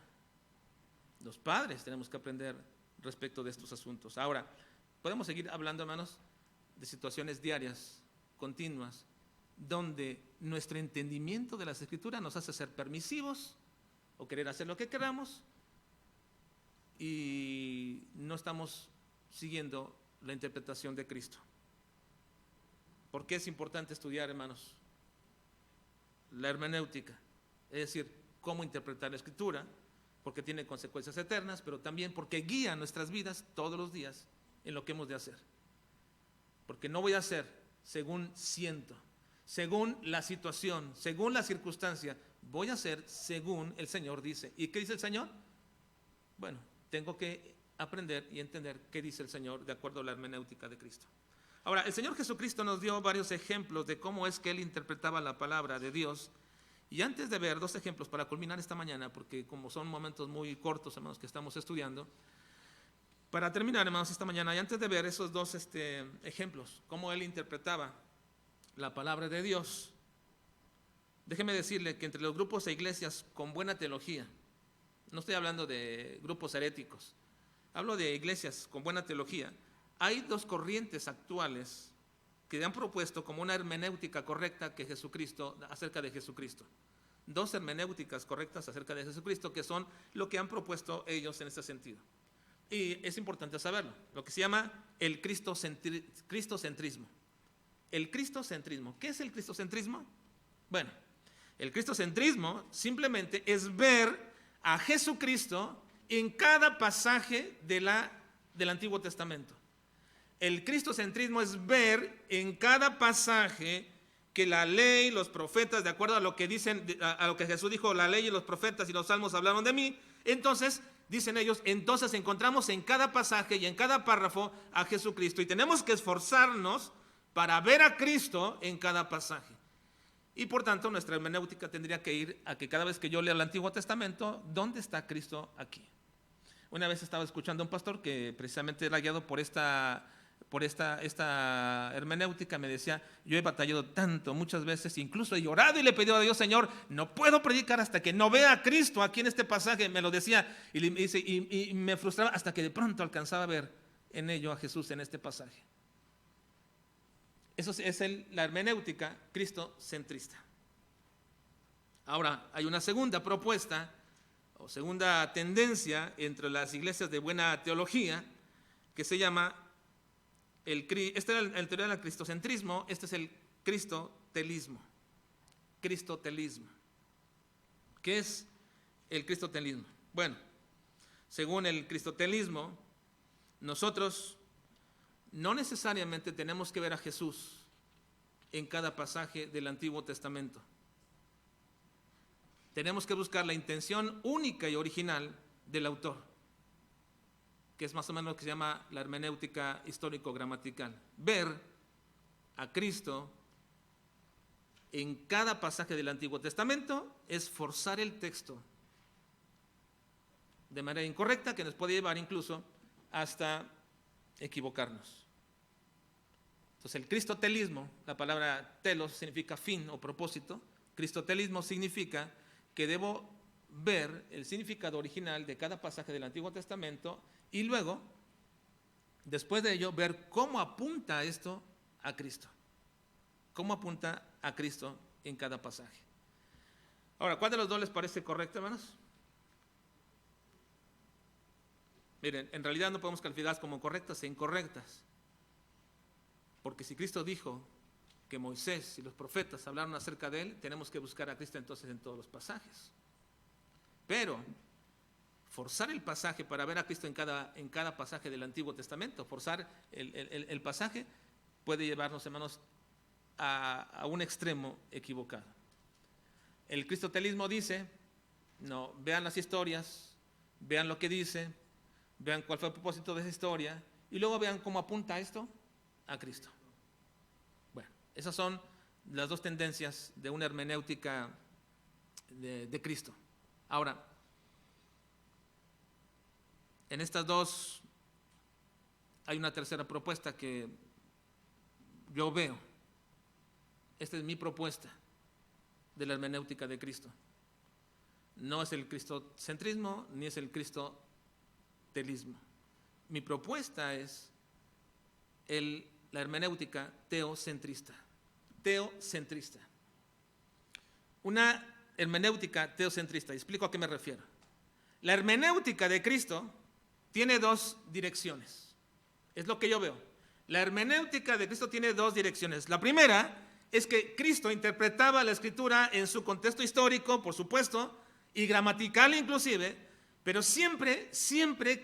A: los padres tenemos que aprender respecto de estos asuntos. Ahora, podemos seguir hablando, hermanos, de situaciones diarias, continuas, donde nuestro entendimiento de las Escrituras nos hace ser permisivos o querer hacer lo que queramos y no estamos siguiendo la interpretación de Cristo. ¿Por qué es importante estudiar, hermanos, la hermenéutica? Es decir, cómo interpretar la Escritura, porque tiene consecuencias eternas, pero también porque guía nuestras vidas todos los días en lo que hemos de hacer. Porque no voy a hacer según siento, según la situación, según la circunstancia, voy a hacer según el Señor dice. ¿Y qué dice el Señor? Bueno, tengo que aprender y entender qué dice el Señor de acuerdo a la hermenéutica de Cristo. Ahora, el Señor Jesucristo nos dio varios ejemplos de cómo es que Él interpretaba la palabra de Dios. Y antes de ver 2 ejemplos para culminar esta mañana, porque como son momentos muy cortos, hermanos, que estamos estudiando, para terminar, hermanos, esta mañana, y antes de ver esos 2 ejemplos, cómo Él interpretaba la palabra de Dios, déjeme decirle que entre los grupos e iglesias con buena teología, no estoy hablando de grupos heréticos, hablo de iglesias con buena teología, hay 2 corrientes actuales que han propuesto como una hermenéutica correcta que Jesucristo, acerca de Jesucristo. 2 hermenéuticas correctas acerca de Jesucristo que son lo que han propuesto ellos en este sentido. Y es importante saberlo, lo que se llama el cristocentrismo. El cristocentrismo. ¿Qué es el cristocentrismo? Bueno, el cristocentrismo simplemente es ver a Jesucristo en cada pasaje del Antiguo Testamento. El cristocentrismo es ver en cada pasaje que la ley, los profetas, de acuerdo a lo que dicen, a lo que Jesús dijo, la ley y los profetas y los salmos hablaron de mí. Entonces, dicen ellos, entonces encontramos en cada pasaje y en cada párrafo a Jesucristo y tenemos que esforzarnos para ver a Cristo en cada pasaje. Y por tanto nuestra hermenéutica tendría que ir a que cada vez que yo lea el Antiguo Testamento, ¿dónde está Cristo aquí? Una vez estaba escuchando a un pastor que precisamente era guiado por esta hermenéutica. Me decía, yo he batallado tanto muchas veces, incluso he llorado y le he pedido a Dios, Señor, no puedo predicar hasta que no vea a Cristo aquí en este pasaje. Me lo decía y me frustraba hasta que de pronto alcanzaba a ver en ello a Jesús en este pasaje. Eso es la hermenéutica cristocentrista. Ahora, hay una segunda propuesta o segunda tendencia entre las iglesias de buena teología que se llama este era el teoría del cristocentrismo, este es el cristotelismo. Cristotelismo. ¿Qué es el cristotelismo? Bueno, según el cristotelismo, nosotros no necesariamente tenemos que ver a Jesús en cada pasaje del Antiguo Testamento. Tenemos que buscar la intención única y original del autor, que es más o menos lo que se llama la hermenéutica histórico-gramatical. Ver a Cristo en cada pasaje del Antiguo Testamento es forzar el texto de manera incorrecta, que nos puede llevar incluso hasta equivocarnos. Entonces el cristotelismo, la palabra telos significa fin o propósito. Cristotelismo significa que debo ver el significado original de cada pasaje del Antiguo Testamento y luego, después de ello, ver cómo apunta esto a Cristo. Cómo apunta a Cristo en cada pasaje. Ahora, ¿cuál de los dos les parece correcto, hermanos? Miren, en realidad no podemos calificarlas como correctas e incorrectas. Porque si Cristo dijo que Moisés y los profetas hablaron acerca de él, tenemos que buscar a Cristo entonces en todos los pasajes. Pero forzar el pasaje para ver a Cristo en cada pasaje del Antiguo Testamento, forzar el pasaje puede llevarnos, hermanos, a un extremo equivocado. El cristotelismo dice, no, vean las historias, vean lo que dice, vean cuál fue el propósito de esa historia y luego vean cómo apunta esto a Cristo. Bueno, esas son las dos tendencias de una hermenéutica de Cristo. Ahora, en estas dos hay una tercera propuesta que yo veo. Esta es mi propuesta de la hermenéutica de Cristo. No es el cristocentrismo ni es el cristotelismo. Mi propuesta es la hermenéutica teocentrista. Teocentrista. Una hermenéutica teocentrista. Explico a qué me refiero. La hermenéutica de Cristo tiene dos direcciones. Es lo que yo veo. La hermenéutica de Cristo tiene dos direcciones. La primera es que Cristo interpretaba la Escritura en su contexto histórico, por supuesto, y gramatical inclusive, pero siempre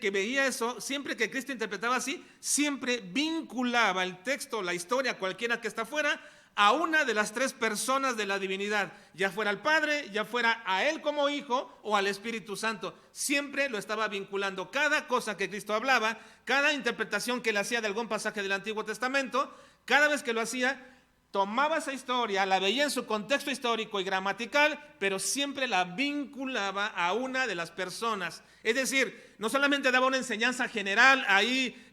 A: que veía eso, siempre que Cristo interpretaba así, siempre vinculaba el texto, la historia, cualquiera que está fuera, a una de las tres personas de la divinidad, ya fuera al Padre, ya fuera a Él como Hijo o al Espíritu Santo. Siempre lo estaba vinculando. Cada cosa que Cristo hablaba, cada interpretación que Él hacía de algún pasaje del Antiguo Testamento, cada vez que lo hacía, tomaba esa historia, la veía en su contexto histórico y gramatical, pero siempre la vinculaba a una de las personas. Es decir, no solamente daba una enseñanza general ahí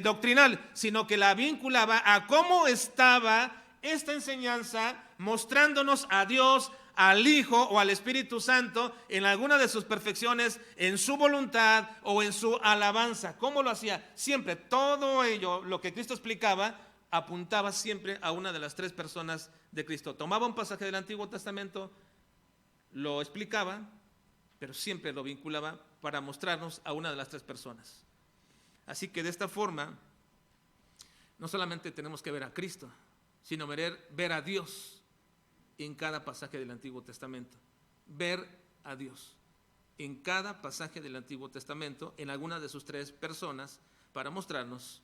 A: doctrinal, sino que la vinculaba a cómo estaba esta enseñanza mostrándonos a Dios, al Hijo o al Espíritu Santo en alguna de sus perfecciones, en su voluntad o en su alabanza. ¿Cómo lo hacía? Siempre, todo ello, lo que Cristo explicaba, apuntaba siempre a una de las tres personas de Cristo. Tomaba un pasaje del Antiguo Testamento, lo explicaba, pero siempre lo vinculaba para mostrarnos a una de las tres personas. Así que de esta forma, no solamente tenemos que ver a Cristo, sino ver a Dios en cada pasaje del Antiguo Testamento. Ver a Dios en cada pasaje del Antiguo Testamento, en alguna de sus tres personas, para mostrarnos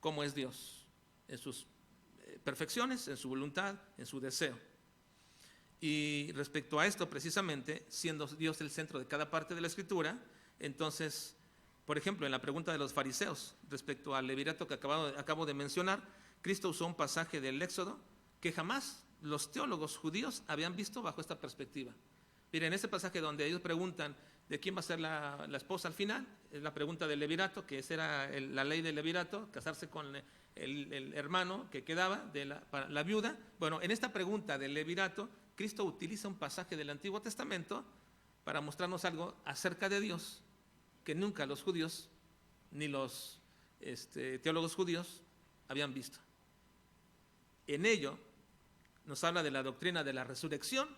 A: cómo es Dios, en sus perfecciones, en su voluntad, en su deseo. Y respecto a esto, precisamente, siendo Dios el centro de cada parte de la Escritura, Entonces, por ejemplo, en la pregunta de los fariseos respecto al levirato que acabo de mencionar, Cristo usó un pasaje del Éxodo que jamás los teólogos judíos habían visto bajo esta perspectiva. Miren, ese pasaje donde ellos preguntan de quién va a ser la esposa al final, es la pregunta del levirato, que esa era la ley del levirato, casarse con el hermano que quedaba de la viuda. Bueno, en esta pregunta del levirato, Cristo utiliza un pasaje del Antiguo Testamento para mostrarnos algo acerca de Dios que nunca los judíos ni los teólogos judíos habían visto. En ello nos habla de la doctrina de la resurrección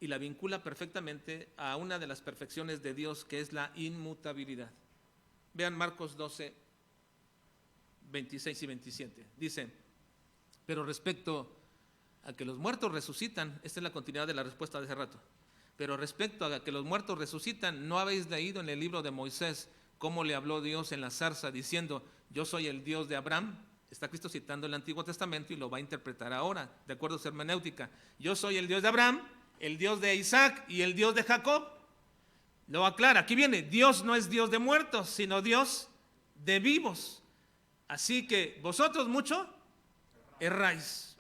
A: y la vincula perfectamente a una de las perfecciones de Dios, que es la inmutabilidad. Vean Marcos 12, 26 y 27. Dice: pero respecto a que los muertos resucitan, esta es la continuidad de la respuesta de hace rato, pero respecto a que los muertos resucitan, ¿no habéis leído en el libro de Moisés cómo le habló Dios en la zarza diciendo: yo soy el Dios de Abraham? Está Cristo citando el Antiguo Testamento y lo va a interpretar ahora, de acuerdo a su hermenéutica. Yo soy el Dios de Abraham, el Dios de Isaac y el Dios de Jacob. Lo aclara, aquí viene: Dios no es Dios de muertos, sino Dios de vivos. Así que vosotros mucho erráis.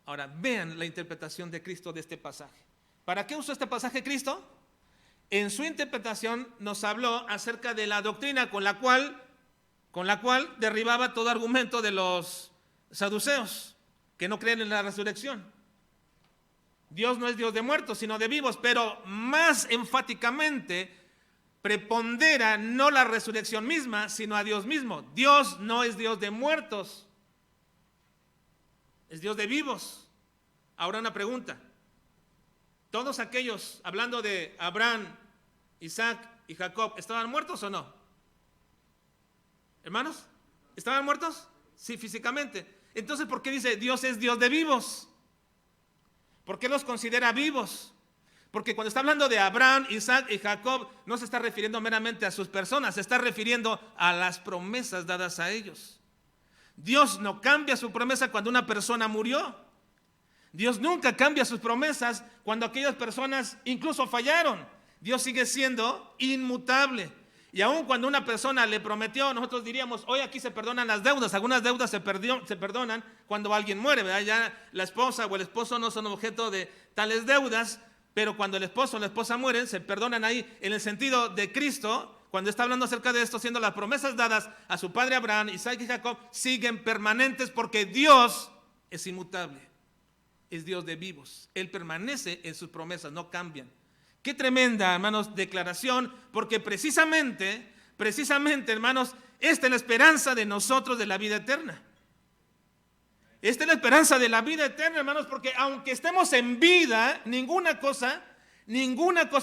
A: Ahora vean la interpretación de Cristo de este pasaje. ¿Para qué usó este pasaje Cristo? En su interpretación nos habló acerca de la doctrina con la cual derribaba todo argumento de los saduceos, que no creen en la resurrección. Dios no es Dios de muertos, sino de vivos, pero más enfáticamente prepondera no la resurrección misma, sino a Dios mismo. Dios no es Dios de muertos, es Dios de vivos. Ahora una pregunta: ¿todos aquellos, hablando de Abraham, Isaac y Jacob, estaban muertos o no? Hermanos, ¿estaban muertos? Sí, físicamente. Entonces, ¿por qué dice Dios es Dios de vivos? ¿Por qué los considera vivos? Porque cuando está hablando de Abraham, Isaac y Jacob, no se está refiriendo meramente a sus personas, se está refiriendo a las promesas dadas a ellos. Dios no cambia su promesa cuando una persona murió. Dios nunca cambia sus promesas cuando aquellas personas incluso fallaron. Dios sigue siendo inmutable. Y aun cuando una persona le prometió, nosotros diríamos: hoy aquí se perdonan las deudas. Algunas deudas se perdonan cuando alguien muere, ¿verdad? Ya la esposa o el esposo no son objeto de tales deudas, pero cuando el esposo o la esposa mueren, se perdonan ahí. En el sentido de Cristo, cuando está hablando acerca de esto, siendo las promesas dadas a su padre Abraham, Isaac y Jacob, siguen permanentes porque Dios es inmutable. Es Dios de vivos. Él permanece en sus promesas, no cambian. Qué tremenda, hermanos, declaración, porque precisamente, hermanos, esta es la esperanza de nosotros de la vida eterna. Esta es la esperanza de la vida eterna, hermanos, porque aunque estemos en vida, ninguna cosa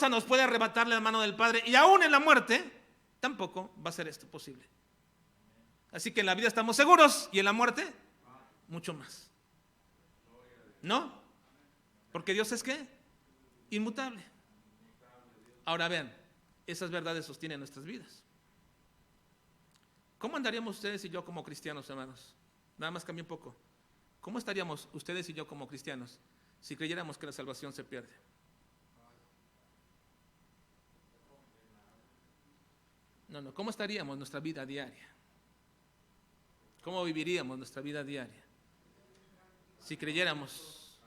A: nos puede arrebatar la mano del Padre, y aún en la muerte, tampoco va a ser esto posible. Así que en la vida estamos seguros, y en la muerte, mucho más. ¿No? Porque Dios es ¿qué? Inmutable. Ahora vean, esas verdades sostienen nuestras vidas. ¿Cómo andaríamos ustedes y yo como cristianos, hermanos? Nada más cambia un poco. ¿Cómo estaríamos ustedes y yo como cristianos si creyéramos que la salvación se pierde? No, ¿cómo estaríamos nuestra vida diaria? ¿Cómo viviríamos nuestra vida diaria si creyéramos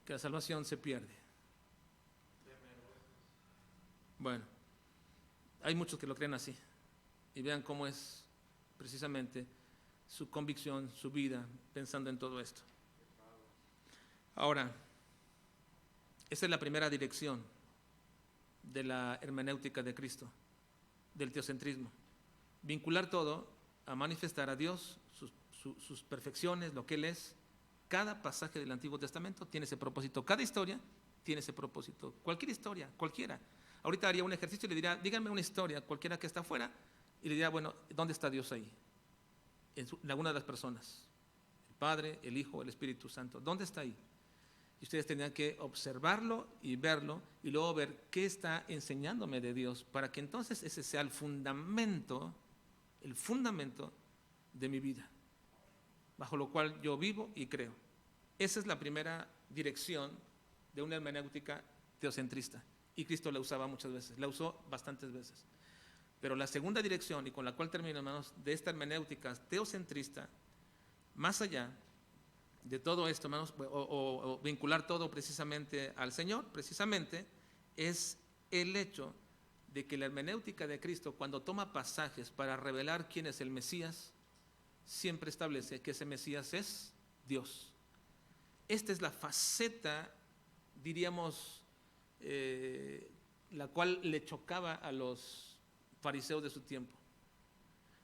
A: que la salvación se pierde? Bueno, hay muchos que lo creen así, y vean cómo es precisamente su convicción, su vida, pensando en todo esto. Ahora, esa es la primera dirección de la hermenéutica de Cristo, del teocentrismo. Vincular todo a manifestar a Dios, sus perfecciones, lo que Él es. Cada pasaje del Antiguo Testamento tiene ese propósito, cada historia tiene ese propósito, cualquier historia, cualquiera. Ahorita haría un ejercicio y le diría: díganme una historia, cualquiera que está afuera, y le diría: bueno, ¿dónde está Dios ahí? En alguna de las personas, el Padre, el Hijo, el Espíritu Santo, ¿dónde está ahí? Y ustedes tendrían que observarlo y verlo, y luego ver qué está enseñándome de Dios, para que entonces ese sea el fundamento de mi vida, bajo lo cual yo vivo y creo. Esa es la primera dirección de una hermenéutica teocentrista. y Cristo la usaba muchas veces, la usó bastantes veces. Pero la segunda dirección, y con la cual termino, hermanos, de esta hermenéutica teocentrista, más allá de todo esto, hermanos, o vincular todo precisamente al Señor, precisamente, es el hecho de que la hermenéutica de Cristo, cuando toma pasajes para revelar quién es el Mesías, siempre establece que ese Mesías es Dios. Esta es la faceta, diríamos, la cual le chocaba a los fariseos de su tiempo.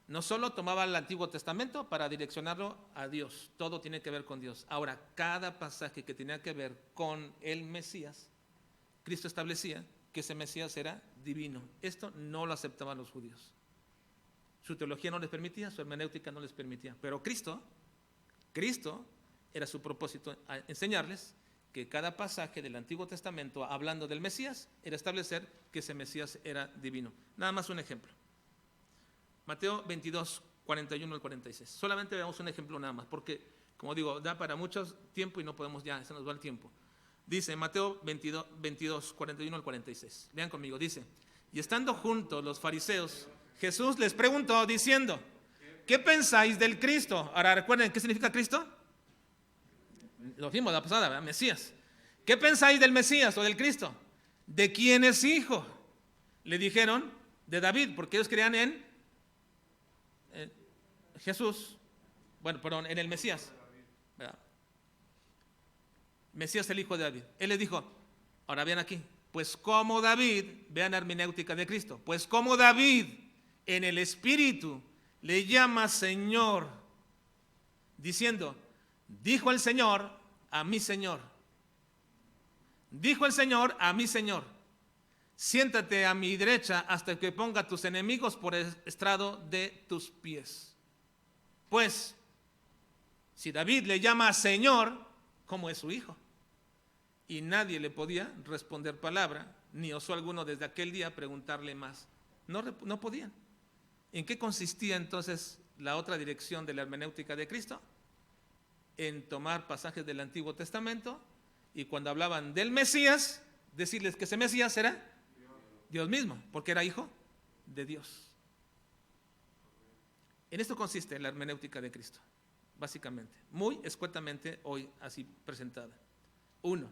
A: No solo tomaba el Antiguo Testamento para direccionarlo a Dios, todo tiene que ver con Dios. Ahora, cada pasaje que tenía que ver con el Mesías, Cristo establecía que ese Mesías era divino. Esto no lo aceptaban los judíos. Su teología no les permitía, su hermenéutica no les permitía. Pero Cristo era su propósito enseñarles que cada pasaje del Antiguo Testamento hablando del Mesías era establecer que ese Mesías era divino. Nada más un ejemplo. Mateo 22, 41 al 46. Solamente veamos un ejemplo nada más, porque, como digo, da para mucho tiempo y no podemos ya, se nos va el tiempo. Dice Mateo 22, 41 al 46. Lean conmigo, dice: y estando juntos los fariseos, Jesús les preguntó diciendo: ¿qué pensáis del Cristo? Ahora recuerden, ¿qué significa Cristo? Lo vimos la pasada, ¿verdad? Mesías. ¿Qué pensáis del Mesías o del Cristo? ¿De quién es hijo? Le dijeron: de David, porque ellos creían en Jesús, en el Mesías, ¿verdad? Mesías, el hijo de David. Él les dijo, ahora vean aquí, pues como David, vean la hermenéutica de Cristo, pues como David en el Espíritu le llama Señor, diciendo: dijo el Señor a mi Señor, dijo el Señor a mi Señor, siéntate a mi derecha hasta que ponga tus enemigos por el estrado de tus pies. Pues, si David le llama Señor, ¿cómo es su hijo? Y nadie le podía responder palabra, ni osó alguno desde aquel día preguntarle más. No podían. ¿En qué consistía entonces la otra dirección de la hermenéutica de Cristo? En tomar pasajes del Antiguo Testamento y cuando hablaban del Mesías, decirles que ese Mesías era Dios mismo, porque era hijo de Dios. En esto consiste la hermenéutica de Cristo, básicamente, muy escuetamente hoy así presentada. 1,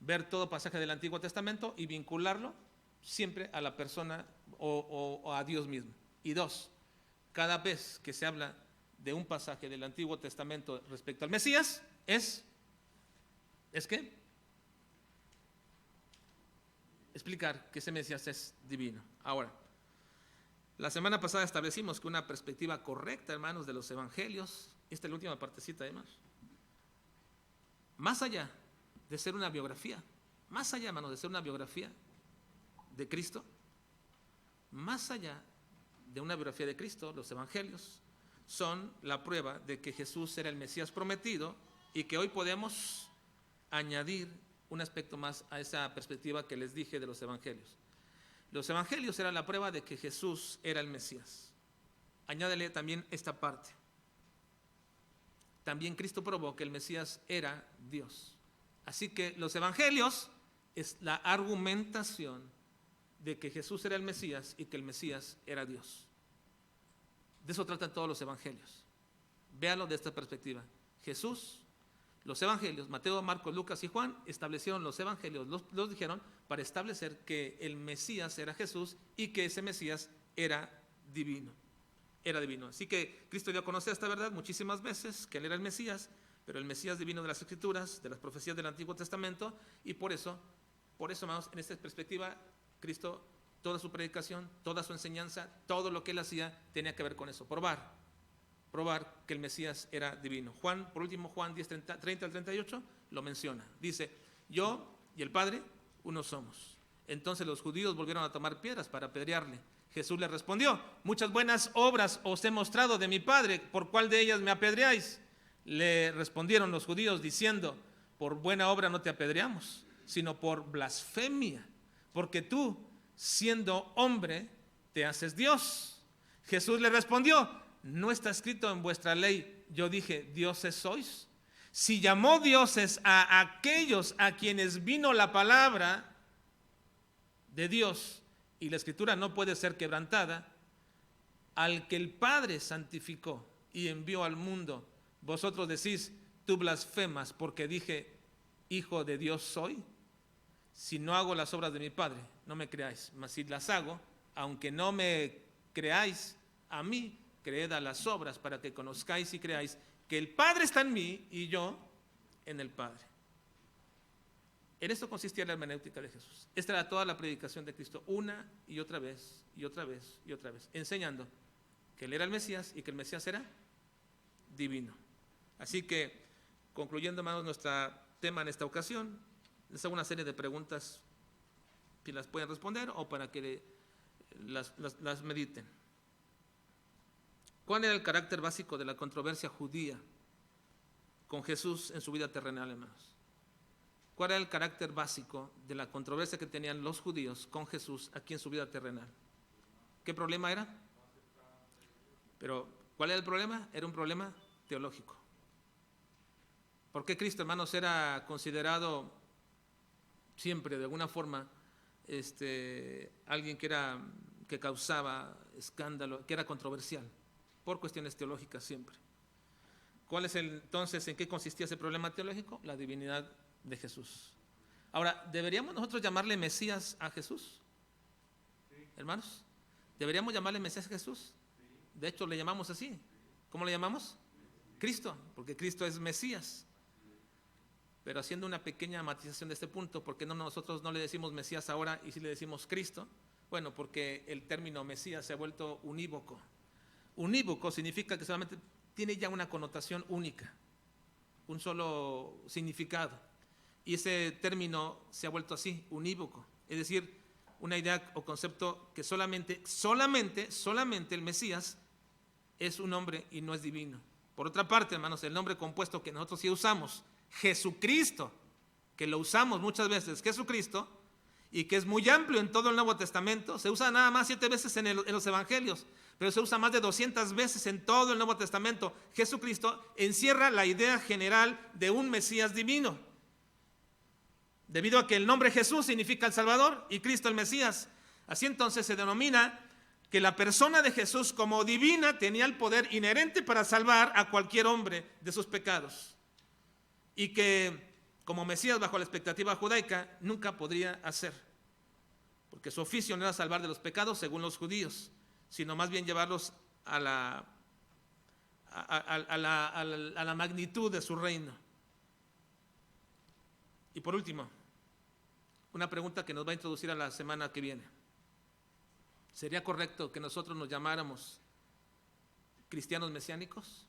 A: ver todo pasaje del Antiguo Testamento y vincularlo siempre a la persona o a Dios mismo. Y 2, cada vez que se habla de un pasaje del Antiguo Testamento respecto al Mesías, ¿es qué? Explicar que ese Mesías es divino. Ahora, la semana pasada establecimos que una perspectiva correcta, hermanos, de los evangelios, esta es la última partecita, hermanos, más allá de ser una biografía, más allá, hermanos, de ser una biografía de Cristo, más allá de una biografía de Cristo, los evangelios son la prueba de que Jesús era el Mesías prometido y que hoy podemos añadir un aspecto más a esa perspectiva que les dije de los evangelios. Los evangelios eran la prueba de que Jesús era el Mesías. Añádele también esta parte. También Cristo probó que el Mesías era Dios. Así que los evangelios es la argumentación de que Jesús era el Mesías y que el Mesías era Dios. De eso tratan todos los evangelios. Véanlo de esta perspectiva. Jesús, los evangelios, Mateo, Marcos, Lucas y Juan, establecieron los evangelios, los dijeron para establecer que el Mesías era Jesús y que ese Mesías era divino. Era divino. Así que Cristo dio a conocer esta verdad muchísimas veces, que él era el Mesías, pero el Mesías divino de las Escrituras, de las profecías del Antiguo Testamento, y por eso, hermanos, en esta perspectiva, Cristo, toda su predicación, toda su enseñanza, todo lo que él hacía tenía que ver con eso, probar que el Mesías era divino. Juan, por último, Juan 10, 30 al 38, lo menciona. Dice, yo y el Padre, uno somos. Entonces los judíos volvieron a tomar piedras para apedrearle. Jesús les respondió, muchas buenas obras os he mostrado de mi Padre, ¿por cuál de ellas me apedreáis? Le respondieron los judíos diciendo, por buena obra no te apedreamos, sino por blasfemia, porque tú, siendo hombre, te haces Dios. Jesús le respondió, ¿no está escrito en vuestra ley, yo dije, dioses sois? Si llamó dioses a aquellos a quienes vino la palabra, de Dios y la Escritura no puede ser quebrantada, al que el Padre santificó y envió al mundo, vosotros decís, tú blasfemas porque dije, hijo de Dios soy. Si no hago las obras de mi Padre, no me creáis, mas si las hago, aunque no me creáis a mí, creed a las obras para que conozcáis y creáis que el Padre está en mí y yo en el Padre. En esto consistía la hermenéutica de Jesús. Esta era toda la predicación de Cristo, una y otra vez, y otra vez, y otra vez, enseñando que Él era el Mesías y que el Mesías era divino. Así que, concluyendo, hermanos, nuestro tema en esta ocasión, les hago una serie de preguntas, si las pueden responder o para que las mediten. ¿Cuál era el carácter básico de la controversia judía con Jesús en su vida terrenal, hermanos? ¿Cuál era el carácter básico de la controversia que tenían los judíos con Jesús aquí en su vida terrenal? ¿Qué problema era? Pero, ¿cuál era el problema? Era un problema teológico. ¿Por qué Cristo, hermanos, era considerado siempre de alguna forma alguien que causaba escándalo, que era controversial? Por cuestiones teológicas siempre. ¿Cuál es entonces, en qué consistía ese problema teológico? La divinidad de Jesús. Ahora, ¿deberíamos nosotros llamarle Mesías a Jesús? Sí. Hermanos, ¿deberíamos llamarle Mesías a Jesús? Sí. De hecho, le llamamos así. ¿Cómo le llamamos? Cristo, porque Cristo es Mesías. Pero haciendo una pequeña matización de este punto, ¿por qué nosotros no le decimos Mesías ahora y sí le decimos Cristo? Bueno, porque el término Mesías se ha vuelto unívoco. Unívoco significa que solamente tiene ya una connotación única, un solo significado. Y ese término se ha vuelto así, unívoco. Es decir, una idea o concepto que solamente el Mesías es un nombre y no es divino. Por otra parte, hermanos, el nombre compuesto que nosotros sí usamos, Jesucristo, que lo usamos muchas veces, Jesucristo, y que es muy amplio en todo el Nuevo Testamento, se usa nada más 7 veces en los Evangelios, pero se usa más de 200 veces en todo el Nuevo Testamento. Jesucristo encierra la idea general de un Mesías divino, debido a que el nombre Jesús significa el Salvador y Cristo el Mesías. Así entonces se denomina que la persona de Jesús como divina tenía el poder inherente para salvar a cualquier hombre de sus pecados, y que como Mesías bajo la expectativa judaica nunca podría hacer, porque su oficio no era salvar de los pecados según los judíos, sino más bien llevarlos a la magnitud de su reino. Y por último, una pregunta que nos va a introducir a la semana que viene. ¿Sería correcto que nosotros nos llamáramos cristianos mesiánicos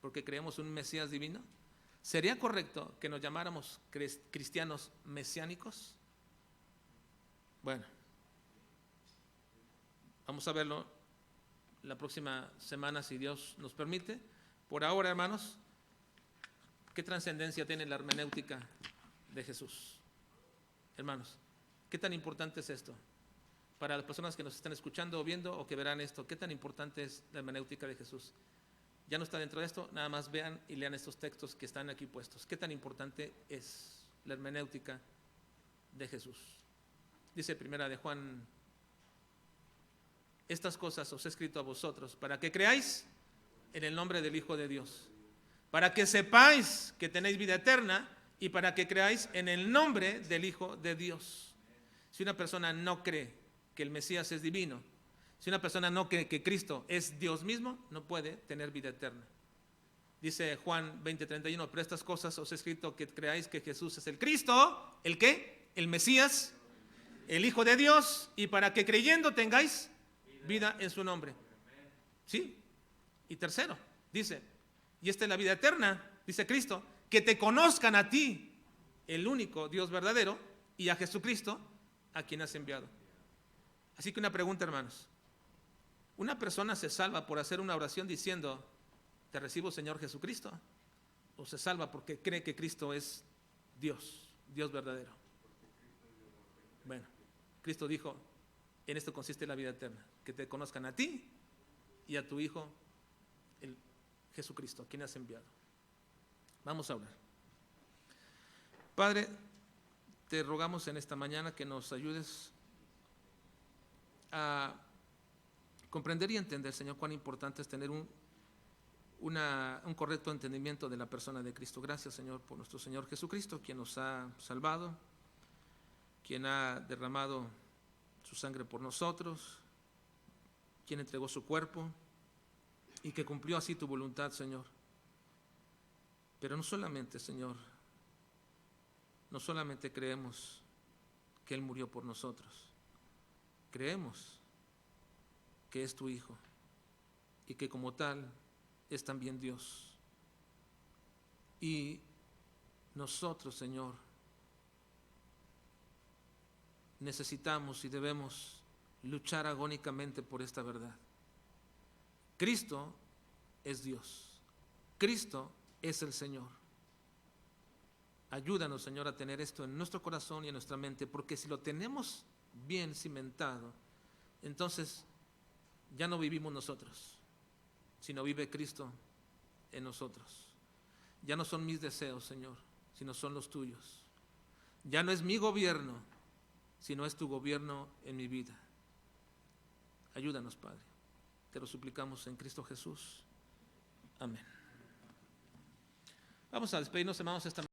A: porque creemos un Mesías divino? ¿Sería correcto que nos llamáramos cristianos mesiánicos? Bueno, vamos a verlo la próxima semana si Dios nos permite. Por ahora, hermanos, ¿qué trascendencia tiene la hermenéutica de Jesús? Hermanos, ¿qué tan importante es esto? Para las personas que nos están escuchando o viendo o que verán esto, ¿qué tan importante es la hermenéutica de Jesús? Ya no está dentro de esto, nada más vean y lean estos textos que están aquí puestos. ¿Qué tan importante es la hermenéutica de Jesús? Dice primera de Juan: estas cosas os he escrito a vosotros para que creáis en el nombre del Hijo de Dios, para que sepáis que tenéis vida eterna y para que creáis en el nombre del Hijo de Dios. Si una persona no cree que el Mesías es divino, si una persona no cree que Cristo es Dios mismo, no puede tener vida eterna. Dice Juan 20:31, pero estas cosas os he escrito que creáis que Jesús es el Cristo, ¿el qué? El Mesías, el Hijo de Dios, y para que creyendo tengáis vida en su nombre. ¿Sí? Y tercero, dice, y esta es la vida eterna, dice Cristo, que te conozcan a ti, el único Dios verdadero, y a Jesucristo, a quien has enviado. Así que una pregunta, hermanos. ¿Una persona se salva por hacer una oración diciendo, te recibo, Señor Jesucristo? ¿O se salva porque cree que Cristo es Dios, Dios verdadero? Bueno, Cristo dijo, en esto consiste la vida eterna, que te conozcan a ti y a tu Hijo, el Jesucristo, a quien has enviado. Vamos a orar. Padre, te rogamos en esta mañana que nos ayudes a comprender y entender, Señor, cuán importante es tener un correcto entendimiento de la persona de Cristo. Gracias, Señor, por nuestro Señor Jesucristo, quien nos ha salvado, quien ha derramado su sangre por nosotros, quien entregó su cuerpo y que cumplió así tu voluntad, Señor. Pero no solamente, Señor, no solamente creemos que Él murió por nosotros, creemos que es tu Hijo y que como tal es también Dios. Y nosotros, Señor, necesitamos y debemos luchar agónicamente por esta verdad. Cristo es Dios. Cristo es el Señor. Ayúdanos, Señor, a tener esto en nuestro corazón y en nuestra mente, porque si lo tenemos bien cimentado, entonces ya no vivimos nosotros, sino vive Cristo en nosotros. Ya no son mis deseos, Señor, sino son los tuyos. Ya no es mi gobierno, sino es tu gobierno en mi vida. Ayúdanos, Padre. Te lo suplicamos en Cristo Jesús. Amén. Vamos a despedirnos, hermanos, esta